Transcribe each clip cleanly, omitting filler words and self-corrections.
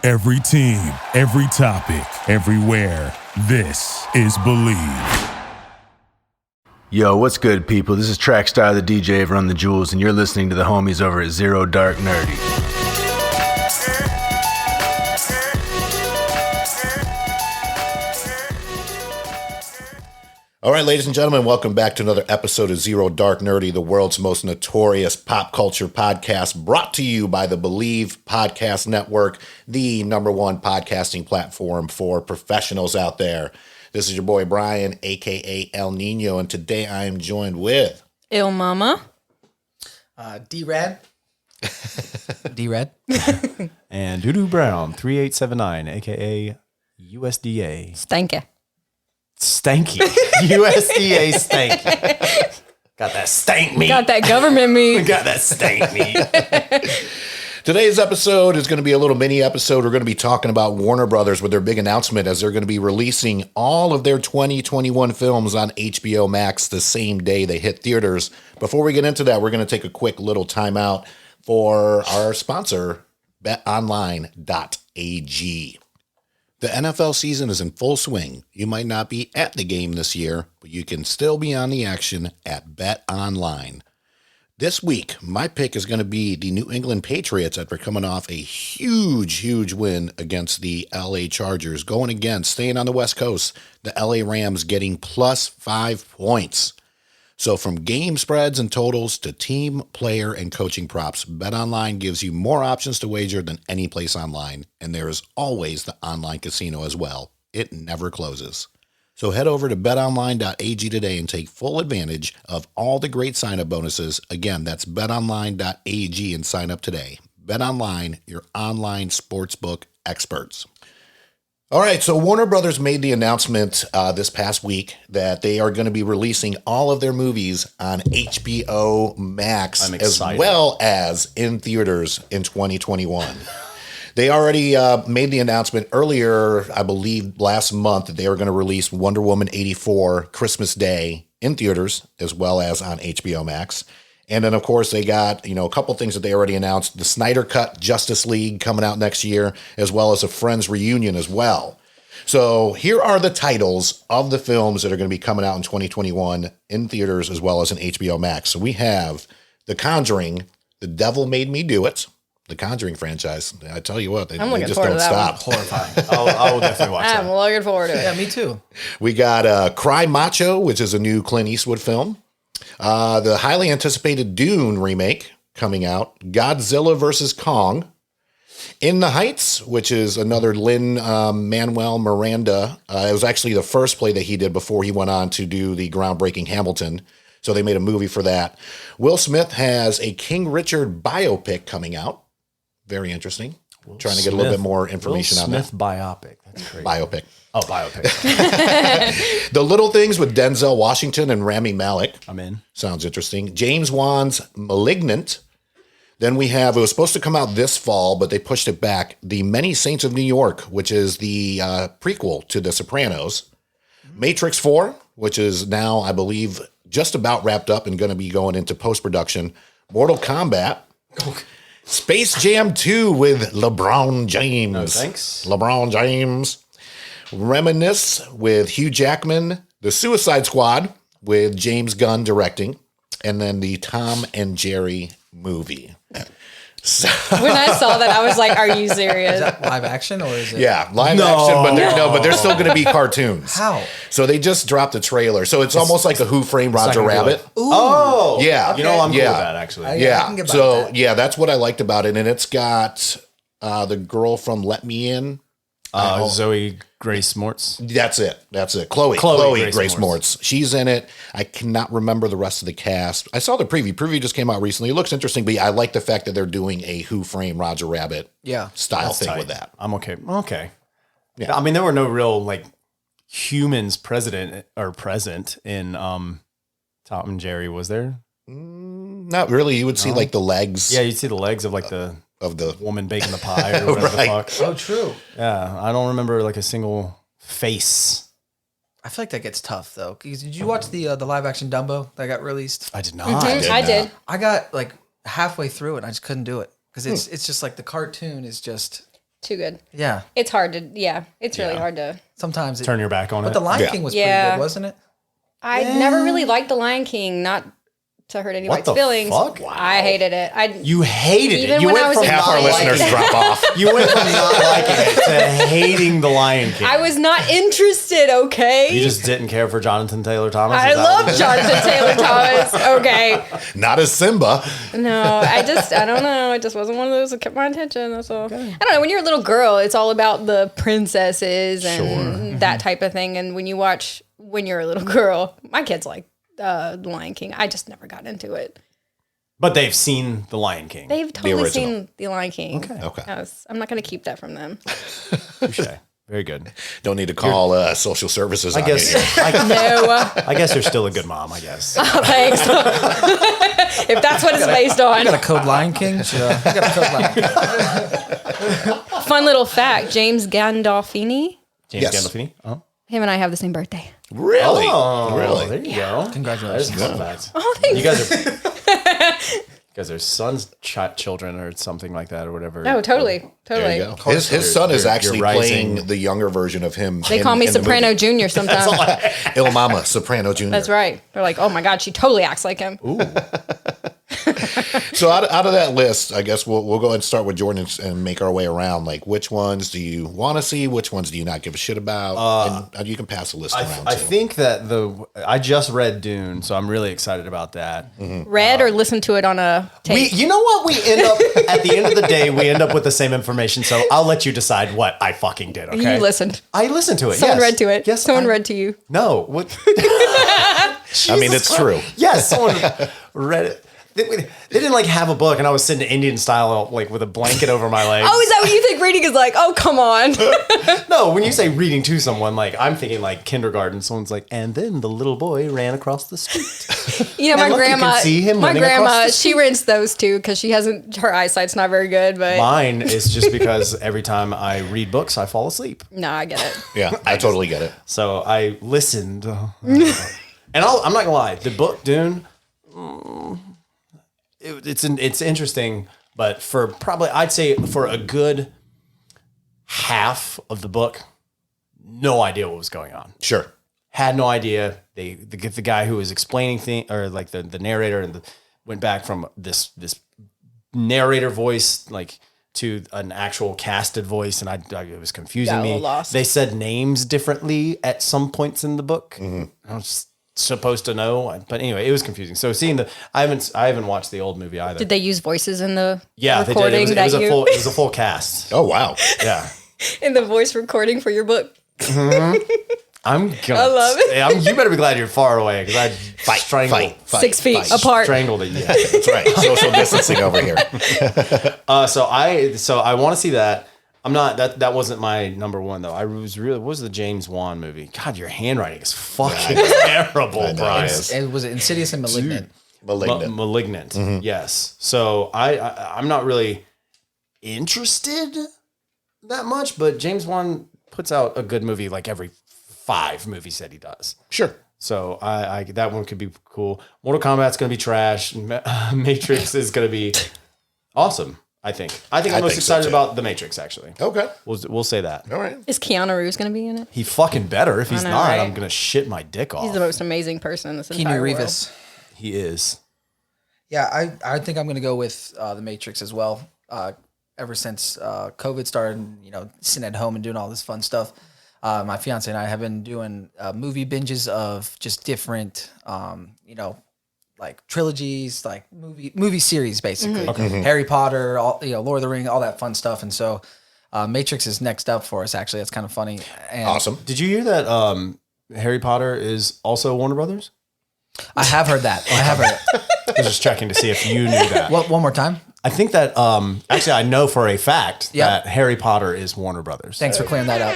Every team, every topic, everywhere. This is Believe. Yo, what's good, people? This is Trackstar, the DJ of Run the Jewels, and you're listening to the homies over at Zero Dark Nerdy. All right, ladies and gentlemen, welcome back to another episode of Zero Dark Nerdy, the world's most notorious pop culture podcast, brought to you by the Believe Podcast Network, the number one podcasting platform for professionals out there. This is your boy Brian, a.k.a. El Nino, and today I am joined with... Il Mama. D-Rad. D-Rad. And Doodoo Brown, 3879, a.k.a. USDA. Stanky. Stanky. USDA stanky. Got that stank meat. Got that government meat. Got that stank meat. Today's episode is going to be a little mini episode. We're going to be talking about Warner Brothers with their big announcement as they're going to be releasing all of their 2021 films on HBO Max the same day they hit theaters. Before we get into that, we're going to take a quick little timeout for our sponsor, betonline.ag. The NFL season is in full swing. You might not be at the game this year, but you can still be on the action at BetOnline. This week, my pick is going to be the New England Patriots after coming off a huge win against the LA Chargers. Going against, staying on the West Coast, the LA Rams getting plus 5 points. So from game spreads and totals to team, player, and coaching props, BetOnline gives you more options to wager than any place online. And there is always the online casino as well. It never closes. So head over to betonline.ag today and take full advantage of all the great sign-up bonuses. Again, that's betonline.ag and sign up today. BetOnline, your online sportsbook experts. All right, so Warner Brothers made the announcement this past week that they are going to be releasing all of their movies on HBO Max as well as in theaters in 2021. They already made the announcement earlier, I believe last month, that they were going to release Wonder Woman 84 Christmas Day in theaters as well as on HBO Max. And then, of course, they got, a couple things that they already announced. The Snyder Cut Justice League coming out next year, as well as a Friends reunion as well. So here are the titles of the films that are going to be coming out in 2021 in theaters as well as in HBO Max. So we have The Conjuring, The Devil Made Me Do It, the Conjuring franchise. I tell you what, they just don't stop. Horrifying. I'll definitely watch that. I'm looking forward to it. Yeah, me too. We got Cry Macho, which is a new Clint Eastwood film. The highly anticipated Dune remake coming out. Godzilla vs. Kong. In the Heights, which is another Lin-Manuel Miranda. It was actually the first play that he did before he went on to do the groundbreaking Hamilton. So they made a movie for that. Will Smith has a King Richard biopic coming out. Very interesting. Trying to get a little bit more information on that. Smith biopic. That's crazy. Biopic. Oh, biopic. The Little Things with Denzel Washington and Rami Malek. I'm in. Sounds interesting. James Wan's Malignant. Then we have, it was supposed to come out this fall, but they pushed it back. The Many Saints of New York, which is the prequel to The Sopranos. Matrix 4, which is now, I believe, just about wrapped up and going to be going into post-production. Mortal Kombat. Space Jam 2 with LeBron James. No, thanks. LeBron James. Reminisce with Hugh Jackman. The Suicide Squad with James Gunn directing. And then the Tom and Jerry movie. So, When I saw that, I was like, are you serious? Is that live action or is it? yeah, live action, but they're still going to be cartoons. How? So they just dropped a trailer. So it's almost like a Who Framed Roger Rabbit. Oh. Yeah. You know, I'm cool Yeah. with that, actually. I Yeah. can get So behind that. yeah, that's what I liked about it. And it's got the girl from Let Me In. Zoe Grace Mortz. That's it. Chloe Grace Moretz. She's in it. I cannot remember the rest of the cast. I saw the preview. Preview just came out recently. It looks interesting, but yeah, I like the fact that they're doing a Who Framed Roger Rabbit style thing tight. with that. I'm okay. Okay. Yeah. I mean, there were no real humans present in Tom and Jerry, was there? Not really. You would see the legs. Yeah, you'd see the legs of the of the woman baking the pie or whatever Right. the fuck. Oh, true. Yeah, I don't remember a single face. I feel like that gets tough though. 'Cause did you watch the live action Dumbo that got released? I did not. I did. I got halfway through it and I just couldn't do it because it's just the cartoon is just Too good. Yeah. It's hard to. Yeah, it's really hard to. Sometimes Turn your back on it. But the Lion Yeah. King was pretty Yeah. good, wasn't it? I never really liked The Lion King. Not to hurt anybody's the feelings. fuck? I hated it. You hated Even it. You when went I was from in not Half our liking listeners it. drop off. You went from not liking it to hating The Lion King. I was not interested. Okay. You just didn't care for Jonathan Taylor Thomas. I Is that love what it is? Jonathan Taylor Thomas. Okay. Not as Simba. No, I don't know. It just wasn't one of those that kept my attention. That's all. I don't know. When you're a little girl, it's all about the princesses and that type of thing. And when you watch when you're a little girl, my kids like Lion King. I just never got into it. But they've seen The Lion King. They've totally original. seen The Lion King. Okay. I'm not going to keep that from them. Touche. Very good. Don't need to call social services I on guess. you here. No, I guess you're still a good mom. I guess. thanks. If that's what it's based I got on. a code Lion King. I got a code Lion King. Fun little fact: James Gandolfini. James Yes. Gandolfini. Oh. Him and I have the same birthday. Really? Oh, Really? There you go. Congratulations. That is fun fact. Oh, thanks. You guys are. You guys are sons, children, or something like that, or whatever. Oh, totally. There you go. His son is You're actually rising. playing the younger version of him. They call me in the Soprano movie. Junior sometimes. Il Mama, Soprano Jr. That's right. They're like, oh my God, she totally acts like him. So out of that list, I guess we'll go ahead and start with Jordan and make our way around. Like, which ones do you want to see? Which ones do you not give a shit about? And you can pass the list around. I too. think that I just read Dune, so I'm really excited about that. Read or listen to it on a tape. You know what? We end up at the end of the day, we end up with the same information. So I'll let you decide what I fucking did. Okay, You listened. I listened to it. Someone yes. read to it. Yes, Someone read to you. No, what? I mean, it's true. Yes, someone read it. They didn't like have a book, and I was sitting Indian style, like with a blanket over my legs. Oh, is that what you think reading is like? Oh, come on. No, when you say reading to someone, like I'm thinking like kindergarten. Someone's like, and then the little boy ran across the street. You know, And my look, you grandma. can see him My running across grandma, the she rents those too because she hasn't. Her eyesight's not very good. But Mine is just because every time I read books, I fall asleep. no, I get it. Yeah, I totally get it. So I listened, and I'm not gonna lie, the book Dune, it's interesting, but for probably I'd say for a good half of the book, no idea what was going on. Sure. Had no idea. The guy who was explaining things, or like the narrator, and went back from this narrator voice like to an actual casted voice, and it was confusing Got a me. little lost. They said names differently at some points in the book. I was supposed to know, but anyway, it was confusing. So seeing I haven't watched the old movie either. Did they use voices in the Yeah, they recording did. It was that a full cast. Oh, wow. Yeah. in the voice recording for your book? I'm gonna. I love it. You better be glad you're far away because I'd strangled 6 feet apart. strangled it. Yeah. That's right. Social distancing over here. So I want to see that. I'm not that wasn't my number one though. What was the James Wan movie? God, your handwriting is fucking terrible, I know, Brian. it is. It was Insidious and Malignant. Malignant. Yes. So I'm not really interested that much, but James Wan puts out a good movie like every 5 movies that he does. Sure. So I that one could be cool. Mortal Kombat's gonna be trash. Matrix is gonna be awesome. I think I'm most think so, excited too. about The Matrix. Actually, Okay. we'll say that. All right. Is Keanu Reeves going to be in it? He fucking better. If he's know, not, right? I'm gonna shit my dick off. He's the most amazing person in this entire Keanu world. Reeves. He is. Yeah, I think I'm going to go with The Matrix as well. Ever since COVID started, and, sitting at home and doing all this fun stuff, my fiance and I have been doing movie binges of just different, like trilogies, like movie series, basically. Harry Potter, all Lord of the Ring, all that fun stuff. And so, Matrix is next up for us. Actually, that's kind of funny. And Awesome. Did you hear that? Harry Potter is also Warner Brothers. I have heard that. I have heard it. I was just checking to see if you knew that. One more time. I think that actually I know for a fact Yeah. that Harry Potter is Warner Brothers. Thanks for clearing that up.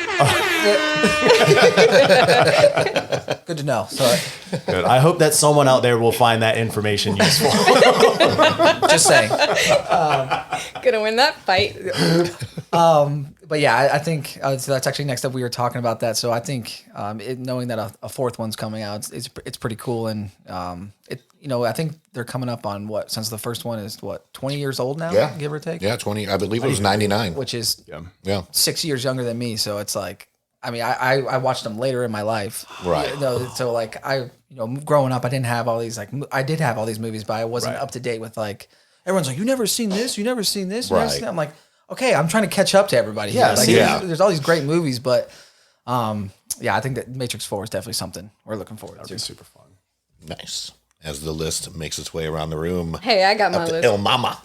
Good to know. So, Good. I hope that someone out there will find that information useful. just saying. Gonna win that fight. But yeah, I think so that's actually next up. We were talking about that, so I think knowing that a fourth one's coming out, it's pretty cool, and I think they're coming up on what, since the first one is 20 years old now, Yeah. give or take. Yeah, 20. I believe it was 99. Which is Yeah. 6 years younger than me, so it's like, I mean, I watched them later in my life, Right. So like growing up, I didn't have all these I did have all these movies, but I wasn't up to date with everyone's like, you never seen this, you never seen this, you never seen that. I'm like, okay, I'm trying to catch up to everybody. Yeah, there's all these great movies, but I think that Matrix 4 is definitely something we're looking forward to. That'd be super fun. Nice. As the list makes its way around the room. Hey, I got my Up to list. El Mama.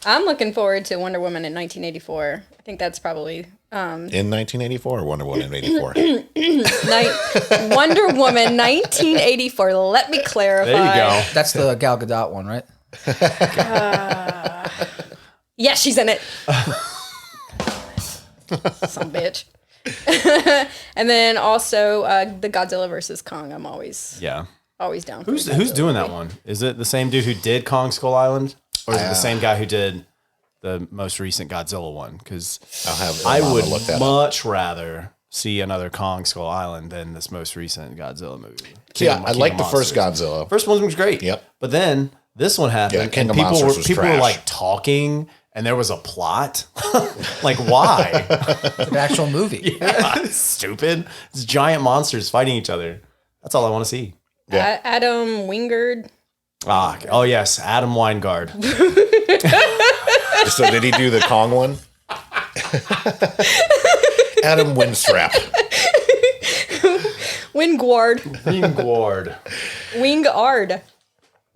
I'm looking forward to Wonder Woman in 1984. I think that's probably In 1984 or Wonder Woman in 84? Wonder Woman 1984. Let me clarify. There you go. That's the Gal Gadot one, right? Yeah, she's in it. Some bitch. And then also the Godzilla versus Kong. I'm always down. For Who's doing that one? Is it the same dude who did Kong Skull Island, or is it the same guy who did the most recent Godzilla one? Because I would much rather see another Kong Skull Island than this most recent Godzilla movie. Yeah, I like the first Godzilla. First one was great. Yep. But then this one happened, Yeah, King and of people Monsters was were trash. like talking, and there was a plot. Like, why? The actual movie. Yeah, it's stupid. It's giant monsters fighting each other. That's all I want to see. Yeah. Adam Wingard. Oh yes, Adam Weingard. So did he do the Kong one? Adam Windstrap. Wingard. Wingard. Wingard.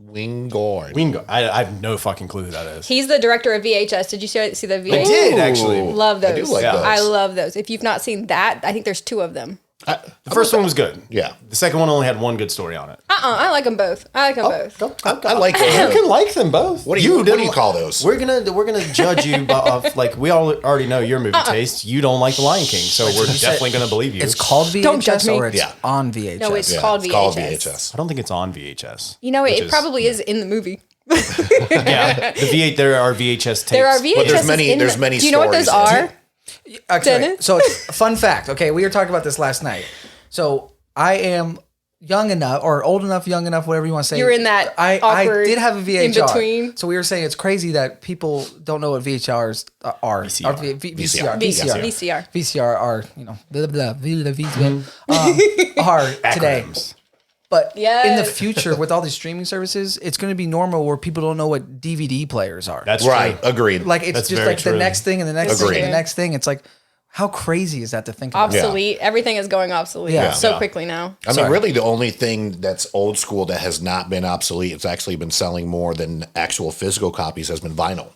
Wingard. Wingard. I have no fucking clue who that is. He's the director of VHS. Did you see the VHS? I did actually. Love those. I do like those. I love those. If you've not seen that, I think there's 2 of them. The first one was good. Yeah. The second one only had one good story on it. I like them both. I like them both. I like those. You can like them both. What do you call those? We're gonna judge you off like we all already know your movie taste. You don't like The Lion King, so we're definitely gonna believe you. It's called VHS Don't judge me. or it's on VHS? No, it's Yeah, called it's VHS. called VHS. I don't think it's on VHS. You know, which it probably is in the movie. Yeah, there are VHS tapes. There are VHS. But there's many Do you know what those stories. are? Okay, Dennis? so it's a fun fact. Okay, we were talking about this last night. So I am young enough or old enough, young enough, whatever you want to say. You're in that I awkward did have a VHR. in between. So we were saying it's crazy that people don't know what VHRs are. VCR. Or VCR. VCR are, blah, blah, blah, are today. Acronyms. But in the Yes. future, with all these streaming services, it's going to be normal where people don't know what DVD players are. That's Right. true. Agreed. Like it's That's just very like true. the next thing and the next thing Agreed. and the next thing. It's like, how crazy is that to think about? Obsolete. Everything is going obsolete Yeah. so Yeah. quickly now. I mean, Sorry. really, the only thing that's old school that has not been obsolete, it's actually been selling more than actual physical copies, has been vinyl.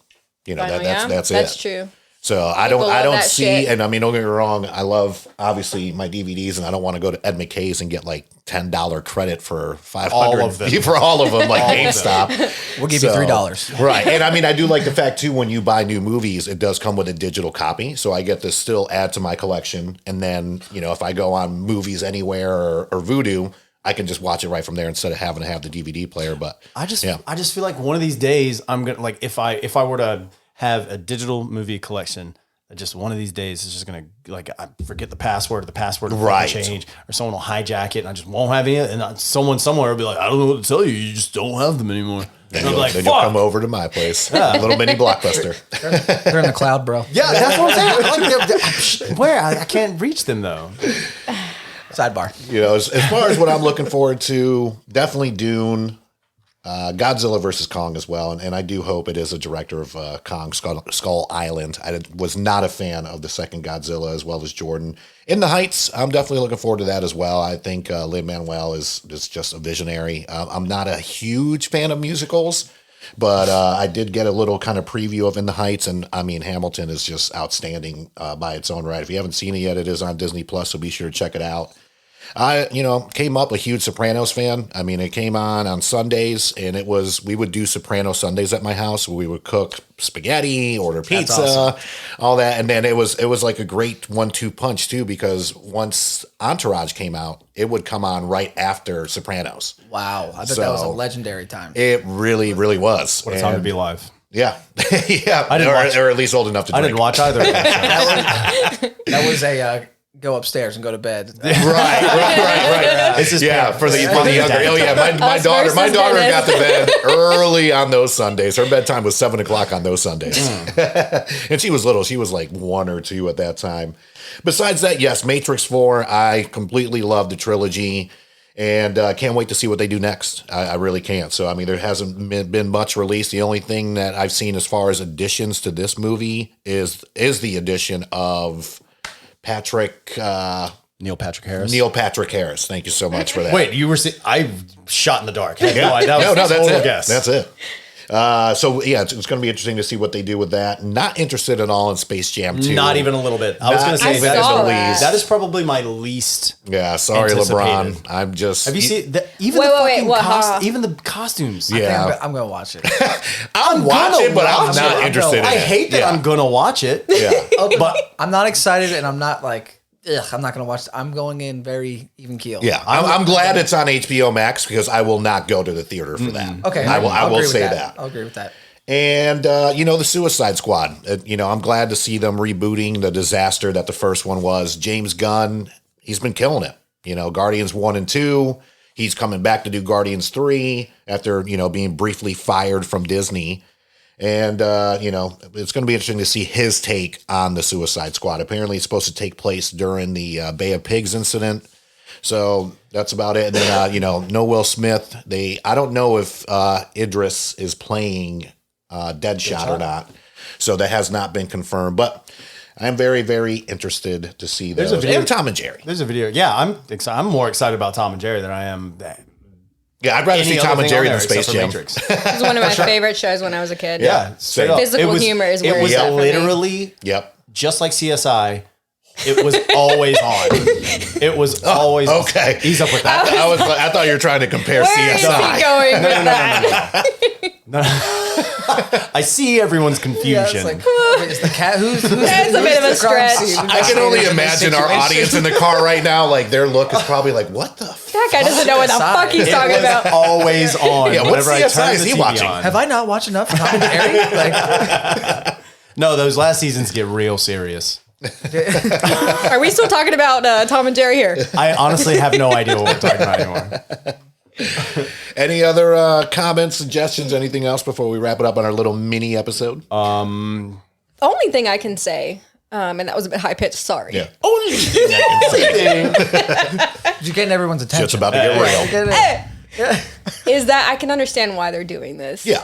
Finally, That's it. That's true. So I People don't love that see, shit. and I mean, don't get me wrong, I love obviously my DVDs, and I don't want to go to Ed McKay's and get like $10 credit for 500 All of them. for all of them, like All of them. GameStop. We'll give you $3. Right. And I mean, I do like the fact too, when you buy new movies, it does come with a digital copy. So I get to still add to my collection. And then, if I go on Movies Anywhere or Vudu, I can just watch it right from there instead of having to have the DVD player. But I just feel like one of these days I'm gonna like if I were to have a digital movie collection, that just one of these days is just gonna like I forget the password will Right. change, or someone will hijack it and I just won't have any, and someone somewhere will be like, I don't know what to tell you, you just don't have them anymore. then, And I'll be you'll, like, you'll fuck. come over to my place. A little mini Blockbuster. They're in the cloud, bro. Yeah, that's what I'm saying. Like, where I can't reach them though. Sidebar. As far as what I'm looking forward to, definitely Dune, Godzilla versus Kong as well. And I do hope it is a director of Kong Skull Island. I was not a fan of the second Godzilla as well as Jordan. In the Heights, I'm definitely looking forward to that as well. I think Lin-Manuel is just a visionary. I'm not a huge fan of musicals, but I did get a little kind of preview of In the Heights. And I mean, Hamilton is just outstanding by its own right. If you haven't seen it yet, it is on Disney Plus, so be sure to check it out. I, came up a huge Sopranos fan. I mean, it came on Sundays, and we would do Soprano Sundays at my house where we would cook spaghetti, order pizza, awesome. all that. And then it was like a great 1-2 punch too, because once Entourage came out, it would come on right after Sopranos. Wow. I bet that was a So- legendary time. It really, really was. What a time to be alive. Yeah. Yeah. I didn't watch- or at least old enough to drink. I didn't watch either of those shows. That was a go upstairs and go to bed. Right. It's just For the younger. Oh yeah, my Us daughter versus got Dennis. to bed early on those Sundays. Her bedtime was 7:00 on those Sundays, and she was little. She was like 1 or 2 at that time. Besides that, yes, Matrix 4. I completely love the trilogy, and can't wait to see what they do next. I really can't. So I mean, there hasn't been much released. The only thing that I've seen as far as additions to this movie is the addition of Neil Patrick Harris. Neil Patrick Harris. Thank you so much for that. Wait, you were I shot in the dark. I had no idea. No, that's total it. guess. That's it. So yeah, it's going to be interesting to see what they do with that. Not interested at all in Space Jam 2. Not even a little bit. I was going to say I saw that. that is probably my least. Yeah, sorry, anticipated. LeBron. I'm just. Have you seen the, even Wait, the wait, fucking what, huh? even the costumes? Yeah, I'm gonna watch it. I'm watching, but I'm watch not it. interested in I it. hate that Yeah. I'm gonna watch it. Yeah. But I'm not excited, and I'm not like, I'm not gonna watch it. I'm going in very even keel. Yeah, I'm glad it's on HBO Max because I will not go to the theater for that. Okay. I will I'll agree with say that. I'll agree with that. And, the Suicide Squad, I'm glad to see them rebooting the disaster that the first one was. James Gunn, he's been killing it. Guardians 1 and 2, he's coming back to do Guardians 3 after, being briefly fired from Disney. And, it's going to be interesting to see his take on the Suicide Squad. Apparently it's supposed to take place during the Bay of Pigs incident. So that's about it. And then, no Will Smith. I don't know if Idris is playing Deadshot or not. So that has not been confirmed, but I'm very, very interested to see those. a video- And Tom and Jerry. there's a video. Yeah, I'm more excited about Tom and Jerry than I am. Yeah, I'd rather any see other Tom and thing Jerry on than there Space except for Jam. Matrix. It was one of my favorite shows when I was a kid. Yeah, straight up. Physical It was- humor is It where was it's at for me. literally Yep. just like CSI. It was always on. It was always okay. Ease up with that. I thought you were trying to compare Where is he CSI. going with that? I see everyone's Yeah, confusion. it's like, wait, is the cat who's That's a bit of a the crime stretch. scene I can only investigator in this imagine our situation? audience in the car right now, like their look is probably like, what the That guy doesn't know what the fuck he's It talking was about. always on. Yeah, what whenever I CSI turned is the he TV watching? on. Have I not watched enough Tom and Jerry? Like, No, those last seasons get real serious. Are we still talking about Tom and Jerry here? I honestly have no idea what we're talking about anymore. Any other comments, suggestions, anything else before we wrap it up on our little mini episode? Only thing I can say, and that was a bit high pitched. Sorry. Yeah. Only thing I can say. you're getting everyone's attention. Shit's about to get real. Is that I can understand why they're doing this. Yeah.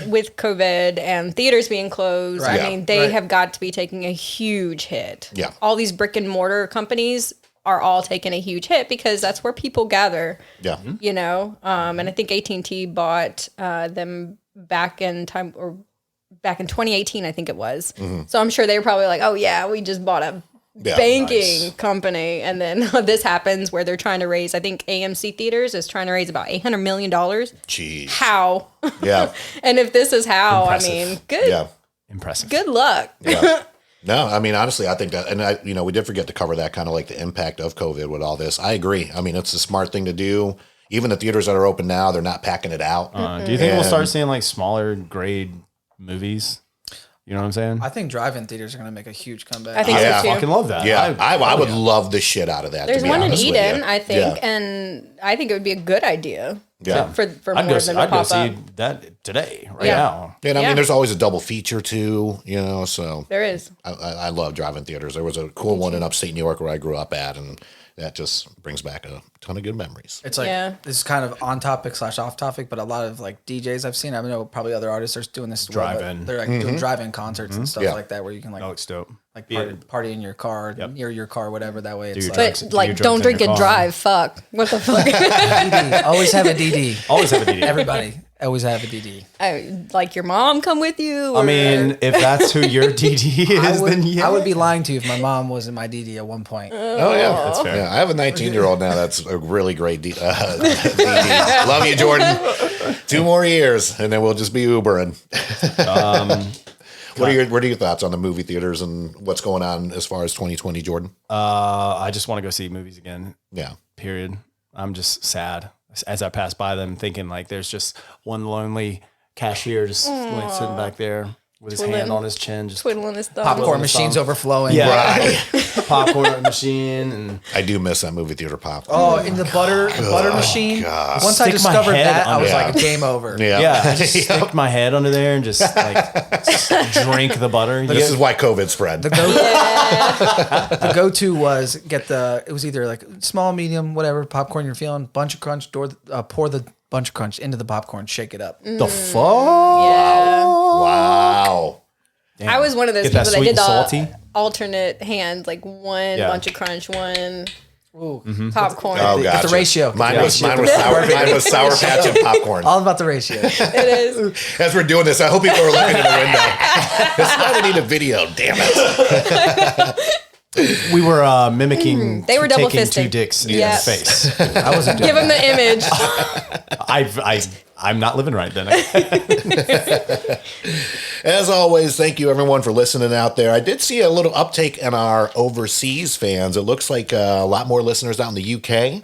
With COVID and theaters being closed, Right. I Yeah. mean, they Right. have got to be taking a huge hit. Yeah. All these brick and mortar companies are all taking a huge hit because that's where people gather. Yeah. And I think AT&T bought them back in 2018, I think it was. So I'm sure they were probably like, oh yeah, we just bought a Yeah, banking nice. company. And then this happens where they're trying to raise, I think AMC Theaters is trying to raise about $800 million. Jeez. How? Yeah. And if this is how, Impressive. I mean, good, Yeah. Impressive. good luck. Yeah. No, I mean, honestly, I think that, and we did forget to cover that kind of like the impact of COVID with all this. I agree. I mean, it's a smart thing to do. Even the theaters that are open now, they're not packing it out. Do you think we'll start And- seeing like smaller grade movies? You know what I'm saying? I think drive-in theaters are going to make a huge comeback. I think Yeah. so too. fucking love that. Yeah, I would love the shit out of that. There's to be one in honest with Eden, you. I think, Yeah. and I think it would be a good idea Yeah. for I'd more go, than I'd to go pop see up. that today, right Yeah. now. And I Yeah. mean, there's always a double feature too, so There is. I love driving theaters. There was a cool one in upstate New York where I grew up at, and that just brings back a ton of good memories. It's like, Yeah. this is kind of on topic / off topic, but a lot of like DJs I've seen, I know probably other artists are doing this as well, but Drive-in. they're like doing drive-in concerts and stuff Yeah. like that where you can like, Oh, it's dope. like Be it- party in your car, near your car, whatever. That way it's your like, drugs. But Do like, your drugs don't in drink your and car. drive. Fuck. What the fuck? DD. Always have a DD. Always have a DD. Everybody always have a DD. Like your mom come with you? I or- mean, if that's who your DD is, then yeah. I would be lying to you if my mom was in my DD at one point. Oh yeah, That's fair. Yeah, I have a 19-year-old now. That's a really great DD. Love you, Jordan. 2 more years, and then we'll just be Ubering. What are your thoughts on the movie theaters and what's going on as far as 2020, Jordan? I just want to go see movies again. Yeah. Period. I'm just sad as I pass by them, thinking like there's just one lonely cashier just like sitting back there with his hand on his chin, just Twiddling his thumb. Popcorn machine's overflowing. Yeah, popcorn machine, and I do miss that movie theater pop. Oh, in the butter machine. God. Once I Stick my discovered head that, I was under- like, game over. yeah, I just stick my head under there and just like drink the butter. This is why COVID spread. The go-to was it was either like small, medium, whatever popcorn you're feeling, bunch of crunch, pour the bunch of crunch into the popcorn, shake it up. the fuck. Wow. Damn. I was one of those Get people that that sweet did and salty. the alternate hand, like one bunch of crunch, one popcorn. Oh, Get gotcha. the ratio. Mine was sour patch and popcorn. All about the ratio. It is. As we're doing this, I hope people are looking in the window. This is why we need a video. Damn it. We were mimicking. They were double taking two fisting. dicks in Yep. the face. I wasn't doing Give him the image. I'm not living right then. As always, thank you everyone for listening out there. I did see a little uptake in our overseas fans. It looks like a lot more listeners out in the UK.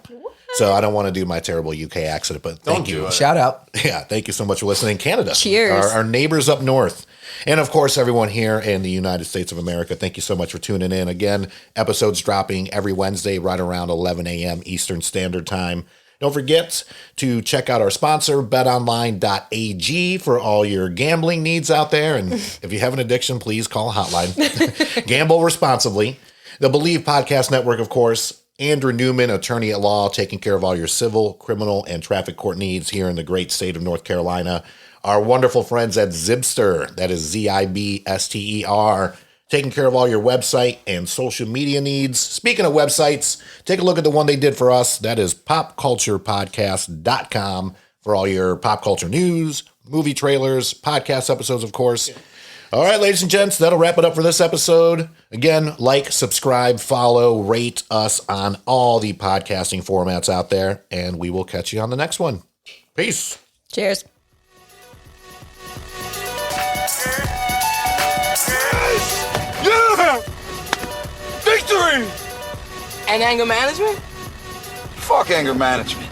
So I don't want to do my terrible UK accent, but thank you. Shout out. Yeah, thank you so much for listening. Canada. Cheers. Our neighbors up north. And of course, everyone here in the United States of America, thank you so much for tuning in. Again, episodes dropping every Wednesday right around 11 a.m. Eastern Standard Time. Don't forget to check out our sponsor, betonline.ag, for all your gambling needs out there. And if you have an addiction, please call hotline. Gamble responsibly. The Believe Podcast Network, of course. Andrew Newman, attorney at law, taking care of all your civil, criminal, and traffic court needs here in the great state of North Carolina. Our wonderful friends at Zibster, that is Zibster, taking care of all your website and social media needs. Speaking of websites, take a look at the one they did for us. That is popculturepodcast.com for all your pop culture news, movie trailers, podcast episodes, of course. All right, ladies and gents, that'll wrap it up for this episode. Again, like, subscribe, follow, rate us on all the podcasting formats out there, and we will catch you on the next one. Peace. Cheers. Yeah! Victory! And anger management? Fuck anger management.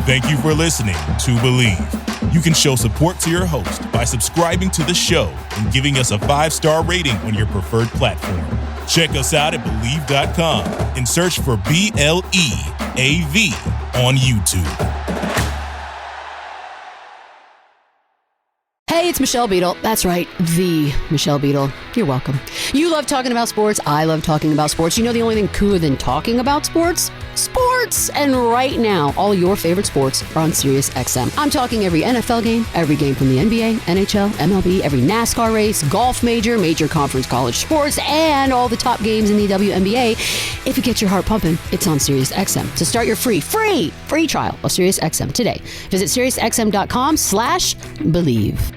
Thank you for listening to Believe. You can show support to your host by subscribing to the show and giving us a 5-star rating on your preferred platform. Check us out at Believe.com and search for BLEAV on YouTube. Hey, it's Michelle Beadle. That's right, the Michelle Beadle. You're welcome. You love talking about sports. I love talking about sports. You know the only thing cooler than talking about sports? Sports! And right now, all your favorite sports are on Sirius XM. I'm talking every NFL game, every game from the NBA, NHL, MLB, every NASCAR race, golf major conference college sports, and all the top games in the WNBA. If it gets your heart pumping, it's on Sirius XM. So start your free trial of Sirius XM today. Visit SiriusXM.com/believe.